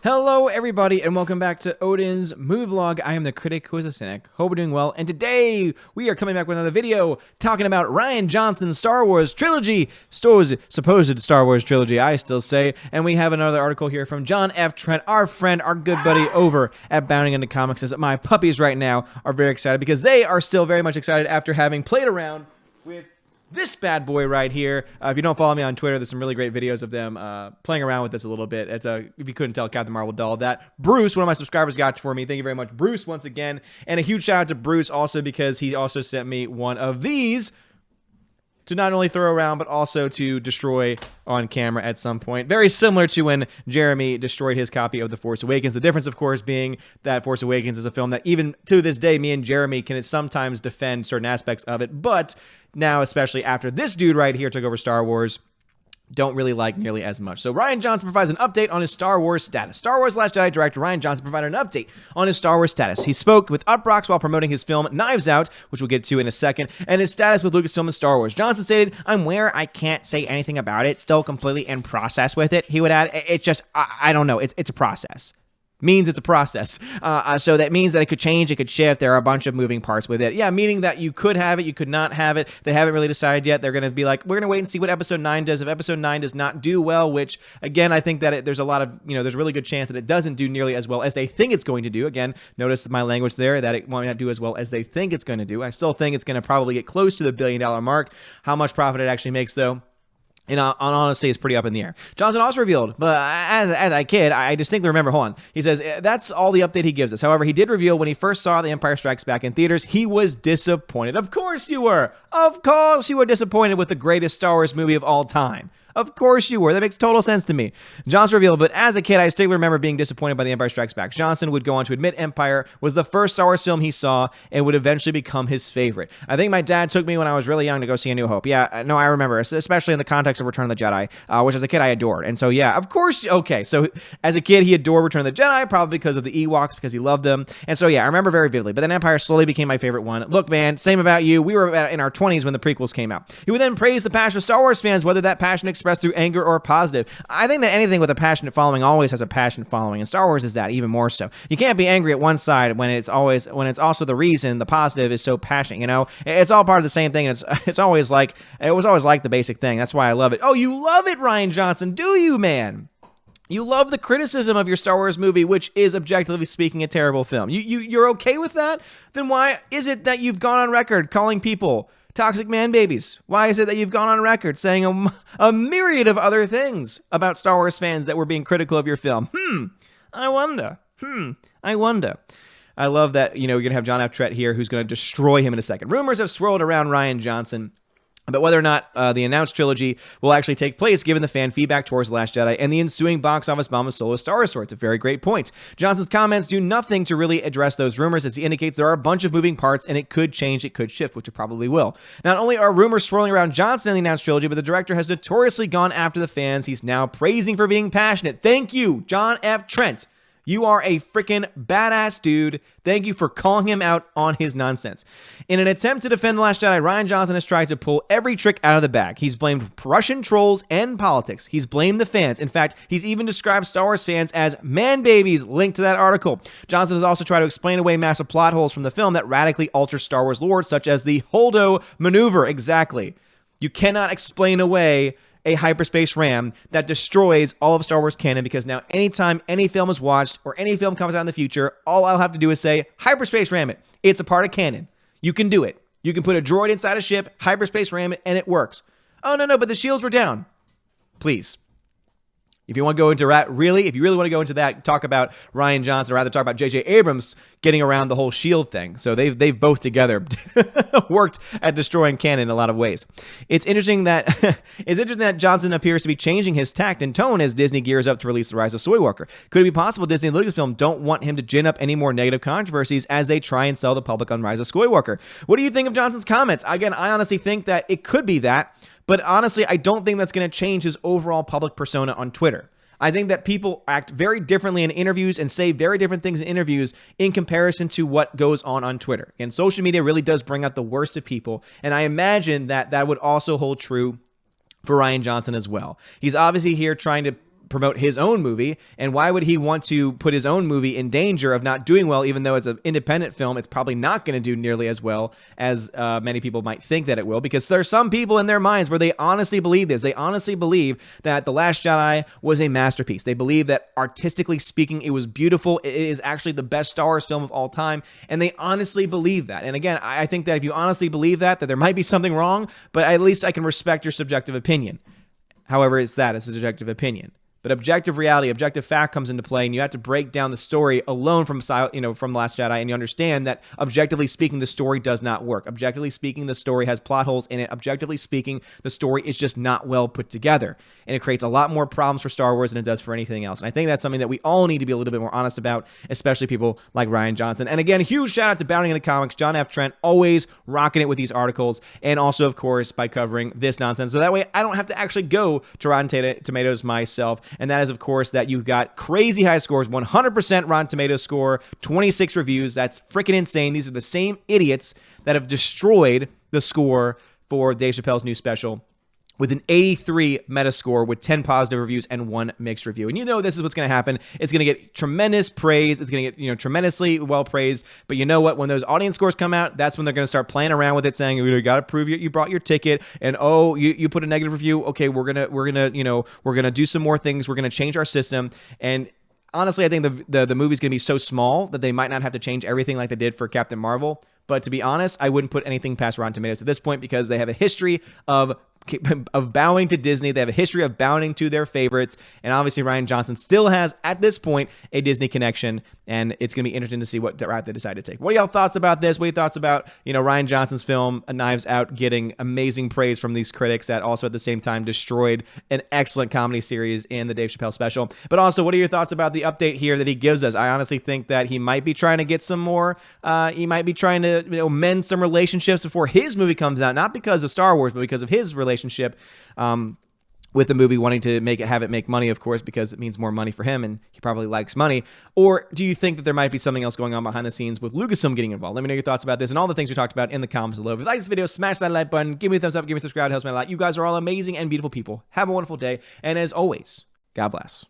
Hello, everybody, and welcome back to Odin's movie vlog. I am the critic who is a cynic. Hope we're doing well. And today we are coming back with another video talking about Rian Johnson's Star Wars trilogy, supposed Star Wars trilogy, I still say. And we have another article here from John F. Trent, our friend, our good buddy over at Bounding Into Comics. Says my puppies right now are very excited because they are still very much excited after having played around with this bad boy right here. If you don't follow me on Twitter, there's some really great videos of them playing around with this a little bit. It's if you couldn't tell, Captain Marvel doll that Bruce, one of my subscribers, got for me. Thank you very much, Bruce, once again. And a huge shout out to Bruce also because he also sent me one of these to not only throw around, but also to destroy on camera at some point. Very similar to when Jeremy destroyed his copy of The Force Awakens. The difference, of course, being that Force Awakens is a film that even to this day, me and Jeremy can sometimes defend certain aspects of it, but now, especially after this dude right here took over Star Wars, don't really like nearly as much. So Rian Johnson provides an update on his Star Wars status. Star Wars Last Jedi director Rian Johnson provided an update on his Star Wars status. He spoke with Uproxx while promoting his film Knives Out, which we'll get to in a second, and his status with Lucasfilm and Star Wars. Johnson stated, "I'm where I can't say anything about it, still completely in process with it." He would add, "It's just, I don't know, it's a process." Means it's a process. So that means that it could change, it could shift. There are a bunch of moving parts with it. Yeah, meaning that you could have it, you could not have it. They haven't really decided yet. They're going to be like, we're going to wait and see what Episode 9 does. If Episode 9 does not do well, which, again, I think that there's a lot of, there's a really good chance that it doesn't do nearly as well as they think it's going to do. Again, notice my language there, that it might not do as well as they think it's going to do. I still think it's going to probably get close to the $1 billion mark. How much profit it actually makes, though, and honestly, it's pretty up in the air. Johnson also revealed, but as a kid, I distinctly remember, hold on, he says, that's all the update he gives us. However, he did reveal when he first saw The Empire Strikes Back in theaters, he was disappointed. Of course you were. Of course you were disappointed with the greatest Star Wars movie of all time. Of course you were. That makes total sense to me. Johnson revealed, but as a kid, I still remember being disappointed by The Empire Strikes Back. Johnson would go on to admit Empire was the first Star Wars film he saw and would eventually become his favorite. I think my dad took me when I was really young to go see A New Hope. Yeah, no, I remember, especially in the context of Return of the Jedi, which as a kid I adored. And so, yeah, of course, okay. So as a kid, he adored Return of the Jedi, probably because of the Ewoks, because he loved them. And so, yeah, I remember very vividly. But then Empire slowly became my favorite one. Look, man, same about you. We were in our 20s when the prequels came out. He would then praise the passion of Star Wars fans, whether that passion expressed through anger or positive. I think that anything with a passionate following always has a passionate following, and Star Wars is that even more so. You can't be angry at one side when it's also the reason the positive is so passionate. It's all part of the same thing. And it was always like the basic thing. That's why I love it. Oh, you love it, Rian Johnson, do you, man? You love the criticism of your Star Wars movie, which is, objectively speaking, a terrible film. You're okay with that? Then why is it that you've gone on record calling people toxic man babies? Why is it that you've gone on record saying a myriad of other things about Star Wars fans that were being critical of your film? I wonder. I love that, you're going to have John F. Trent here, who's going to destroy him in a second. Rumors have swirled around Rian Johnson but whether or not the announced trilogy will actually take place given the fan feedback towards The Last Jedi and the ensuing box office bomb of Solo Star Wars story. It's a very great point. Johnson's comments do nothing to really address those rumors, as he indicates there are a bunch of moving parts and it could change, it could shift, which it probably will. Not only are rumors swirling around Johnson in the announced trilogy, but the director has notoriously gone after the fans he's now praising for being passionate. Thank you, John F. Trent. You are a freaking badass dude. Thank you for calling him out on his nonsense. In an attempt to defend The Last Jedi, Rian Johnson has tried to pull every trick out of the bag. He's blamed Russian trolls and politics. He's blamed the fans. In fact, he's even described Star Wars fans as man babies, linked to that article. Johnson has also tried to explain away massive plot holes from the film that radically alter Star Wars lore, such as the Holdo maneuver. Exactly. You cannot explain away a hyperspace ram that destroys all of Star Wars canon, because now anytime any film is watched or any film comes out in the future, all I'll have to do is say, hyperspace ram it. It's a part of canon. You can do it. You can put a droid inside a ship, hyperspace ram it, and it works. Oh, no, but the shields were down. Please. If you want to go into if you really want to go into that, talk about Rian Johnson, or rather talk about J.J. Abrams getting around the whole shield thing. So they've both together worked at destroying canon in a lot of ways. It's interesting that Johnson appears to be changing his tact and tone as Disney gears up to release The Rise of Skywalker. Could it be possible Disney and Lucasfilm don't want him to gin up any more negative controversies as they try and sell the public on Rise of Skywalker? What do you think of Johnson's comments? Again, I honestly think that it could be that. But honestly, I don't think that's going to change his overall public persona on Twitter. I think that people act very differently in interviews and say very different things in interviews in comparison to what goes on Twitter. And social media really does bring out the worst of people. And I imagine that would also hold true for Rian Johnson as well. He's obviously here trying to promote his own movie, and why would he want to put his own movie in danger of not doing well, even though it's an independent film? It's probably not going to do nearly as well as many people might think that it will, because there are some people in their minds where they honestly believe this. They honestly believe that The Last Jedi was a masterpiece. They believe that artistically speaking, it was beautiful. It is actually the best Star Wars film of all time, and they honestly believe that. And again, I think that if you honestly believe that there might be something wrong, but at least I can respect your subjective opinion. However, it's a subjective opinion. But objective reality, objective fact comes into play, and you have to break down the story alone from The Last Jedi, and you understand that objectively speaking, the story does not work. Objectively speaking, the story has plot holes in it. Objectively speaking, the story is just not well put together, and it creates a lot more problems for Star Wars than it does for anything else. And I think that's something that we all need to be a little bit more honest about, especially people like Rian Johnson. And again, huge shout out to Bounding into Comics, John F. Trent, always rocking it with these articles, and also, of course, by covering this nonsense. So that way, I don't have to actually go to Rotten Tomatoes myself, and that is, of course, that you've got crazy high scores, 100% Rotten Tomatoes score, 26 reviews. That's freaking insane. These are the same idiots that have destroyed the score for Dave Chappelle's new special with an 83 Metascore with 10 positive reviews and 1 mixed review. And you know this is what's going to happen. It's going to get tremendous praise. It's going to get, tremendously well praised. But you know what? When those audience scores come out, that's when they're going to start playing around with it, saying, you got to prove you brought your ticket, and oh, you put a negative review. Okay, we're gonna do some more things. We're gonna change our system. And honestly, I think the movie's going to be so small that they might not have to change everything like they did for Captain Marvel. But to be honest, I wouldn't put anything past Rotten Tomatoes at this point, because they have a history of bowing to Disney. They have a history of bowing to their favorites. And obviously, Rian Johnson still has, at this point, a Disney connection. And it's going to be interesting to see what route they decide to take. What are y'all thoughts about this? What are your thoughts about, Rian Johnson's film, A Knives Out, getting amazing praise from these critics that also at the same time destroyed an excellent comedy series in the Dave Chappelle special? But also, what are your thoughts about the update here that he gives us? I honestly think that he might be trying to get some more. He might be trying to mend some relationships before his movie comes out, not because of Star Wars, but because of his relationship with the movie, wanting to have it make money, of course, because it means more money for him, and he probably likes money. Or do you think that there might be something else going on behind the scenes with Lucasfilm getting involved? Let me know your thoughts about this and all the things we talked about in the comments below. If you like this video, smash that like button, give me a thumbs up, give me a subscribe, it helps me a lot. You guys are all amazing and beautiful people. Have a wonderful day, and as always, God bless.